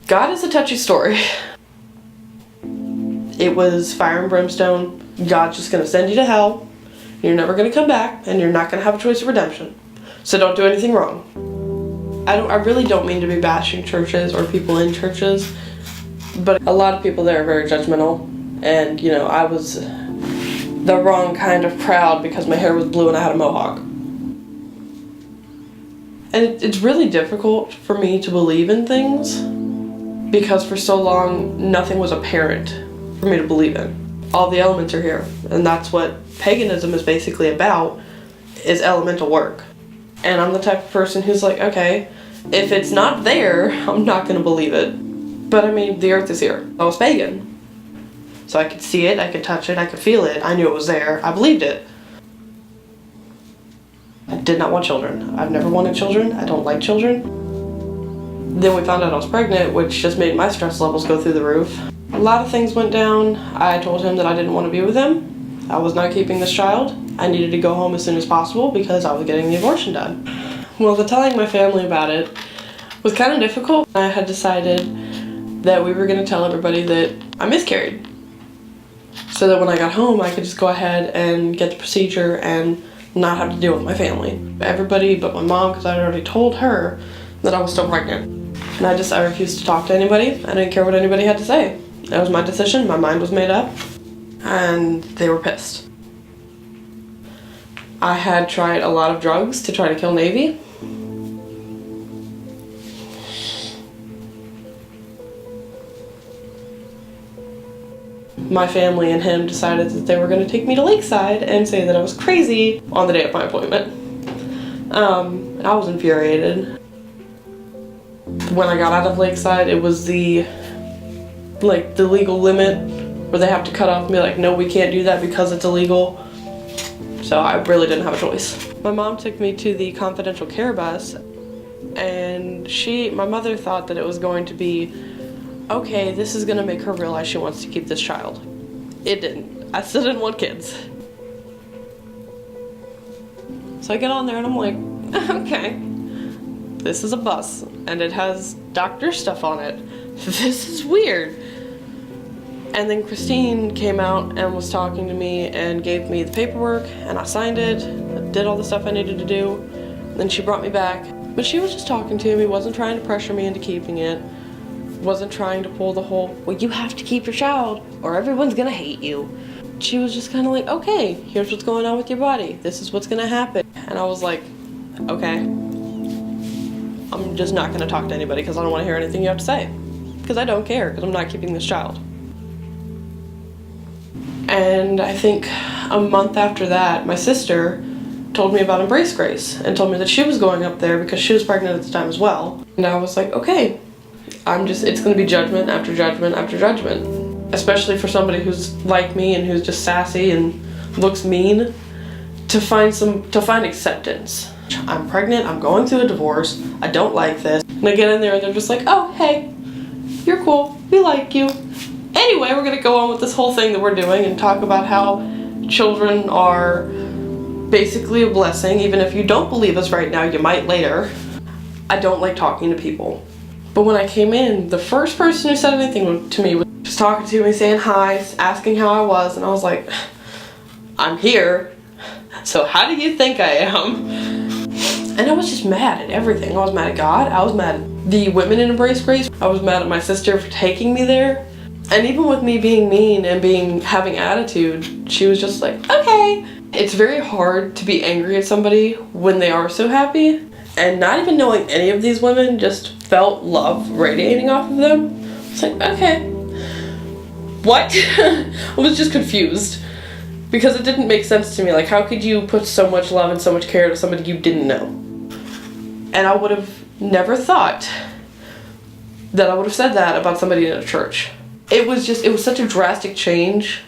God is a touchy story. It was fire and brimstone. God's just gonna send you to hell. You're never gonna come back, and you're not gonna have a choice of redemption. So don't do anything wrong. I really don't mean to be bashing churches or people in churches, but a lot of people there are very judgmental. And, you know, I was the wrong kind of proud because my hair was blue and I had a mohawk. And it's really difficult for me to believe in things because for so long nothing was apparent for me to believe in. All the elements are here, and that's what paganism is basically about, is elemental work. And I'm the type of person who's like, okay, if it's not there, I'm not gonna believe it. But I mean, the earth is here. I was pagan. So I could see it, I could touch it, I could feel it, I knew it was there, I believed it. I did not want children. I've never wanted children, I don't like children. Then we found out I was pregnant, which just made my stress levels go through the roof. A lot of things went down. I told him that I didn't want to be with him. I was not keeping this child. I needed to go home as soon as possible because I was getting the abortion done. Well, the telling my family about it was kind of difficult. I had decided that we were going to tell everybody that I miscarried, so that when I got home I could just go ahead and get the procedure and not have to deal with my family. Everybody but my mom, because I had already told her that I was still pregnant. And I refused to talk to anybody. I didn't care what anybody had to say. That was my decision, my mind was made up, and they were pissed. I had tried a lot of drugs to try to kill Navy. My family and him decided that they were going to take me to Lakeside and say that I was crazy on the day of my appointment. And I was infuriated. When I got out of Lakeside, it was the legal limit where they have to cut off and be like, no, we can't do that because it's illegal. So I really didn't have a choice. My mom took me to the confidential care bus, and my mother thought that it was going to be, okay, this is gonna make her realize she wants to keep this child. It didn't. I still didn't want kids. So I get on there and I'm like, okay, this is a bus and it has doctor stuff on it. This is weird. And then Christine came out and was talking to me and gave me the paperwork, and I signed it, did all the stuff I needed to do. And then she brought me back. But she was just talking to me, wasn't trying to pressure me into keeping it, wasn't trying to pull the whole, well, you have to keep your child or everyone's gonna hate you. She was just kind of like, okay, here's what's going on with your body. This is what's gonna happen. And I was like, okay. I'm just not gonna talk to anybody because I don't want to hear anything you have to say. Because I don't care, because I'm not keeping this child. And I think a month after that, my sister told me about Embrace Grace and told me that she was going up there because she was pregnant at the time as well. And I was like, okay, it's gonna be judgment after judgment after judgment. Especially for somebody who's like me and who's just sassy and looks mean, to find acceptance. I'm pregnant, I'm going through a divorce, I don't like this. And I get in there and they're just like, oh, hey, you're cool, we like you. Anyway, we're gonna go on with this whole thing that we're doing and talk about how children are basically a blessing. Even if you don't believe us right now, you might later. I don't like talking to people. But when I came in, the first person who said anything to me was just talking to me, saying hi, asking how I was, and I was like, I'm here, so how do you think I am? And I was just mad at everything. I was mad at God, I was mad at the women in Embrace Grace, I was mad at my sister for taking me there. And even with me being mean and having attitude, she was just like, okay. It's very hard to be angry at somebody when they are so happy. And not even knowing any of these women, just felt love radiating off of them. It's like, okay. What? I was just confused. Because it didn't make sense to me. Like, how could you put so much love and so much care to somebody you didn't know? And I would have never thought that I would have said that about somebody in a church. It was such a drastic change,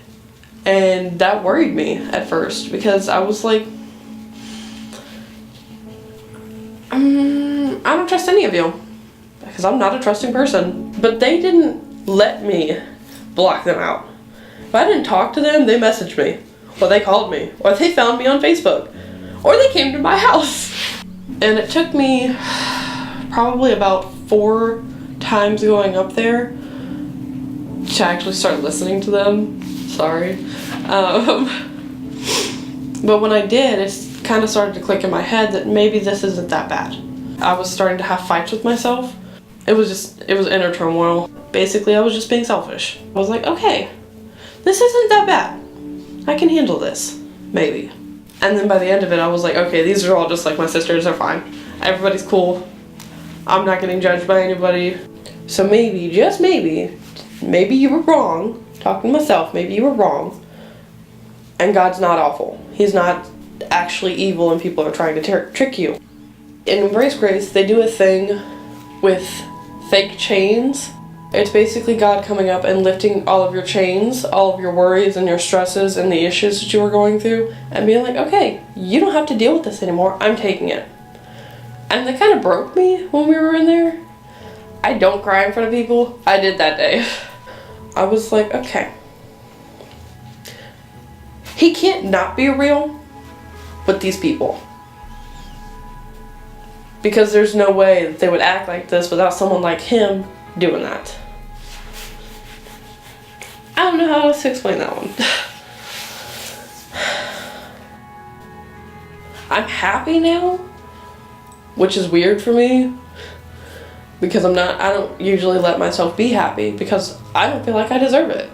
and that worried me at first because I was like, I don't trust any of you because I'm not a trusting person. But they didn't let me block them out. If I didn't talk to them, they messaged me, or they called me, or they found me on Facebook, or they came to my house. And it took me probably about 4 times going up there to actually start listening to them. Sorry. But when I did, it kind of started to click in my head that maybe this isn't that bad. I was starting to have fights with myself. It was inner turmoil. Basically, I was just being selfish. I was like, okay, this isn't that bad. I can handle this, maybe. And then by the end of it, I was like, okay, these are all just like my sisters, they're fine. Everybody's cool. I'm not getting judged by anybody. So maybe, just maybe you were wrong. Talking to myself, maybe you were wrong. And God's not awful. He's not actually evil and people are trying to trick you. In Embrace Grace, they do a thing with fake chains. It's basically God coming up and lifting all of your chains, all of your worries and your stresses and the issues that you were going through and being like, okay, you don't have to deal with this anymore. I'm taking it. And that kind of broke me when we were in there. I don't cry in front of people. I did that day. I was like, okay. He can't not be real with these people. Because there's no way that they would act like this without someone like him doing that. I don't know how else to explain that one. I'm happy now, which is weird for me because I don't usually let myself be happy because I don't feel like I deserve it.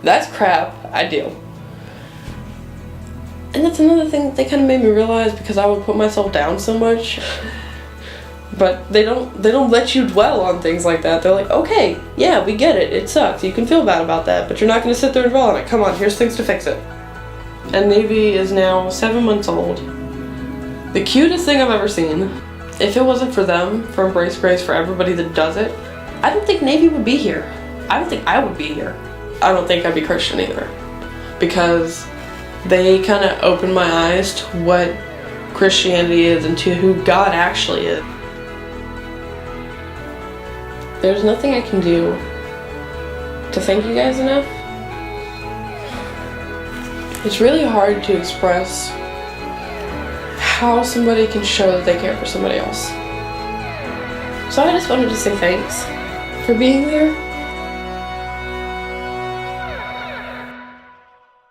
That's crap, I do. And that's another thing that they kind of made me realize because I would put myself down so much. But they don't let you dwell on things like that. They're like, okay, yeah, we get it. It sucks. You can feel bad about that, but you're not going to sit there and dwell on it. Come on, here's things to fix it. And Navy is now 7 months old. The cutest thing I've ever seen. If it wasn't for them, for Embrace Grace, for everybody that does it, I don't think Navy would be here. I don't think I would be here. I don't think I'd be Christian either. Because they kind of opened my eyes to what Christianity is and to who God actually is. There's nothing I can do to thank you guys enough. It's really hard to express how somebody can show that they care for somebody else. So I just wanted to say thanks for being there.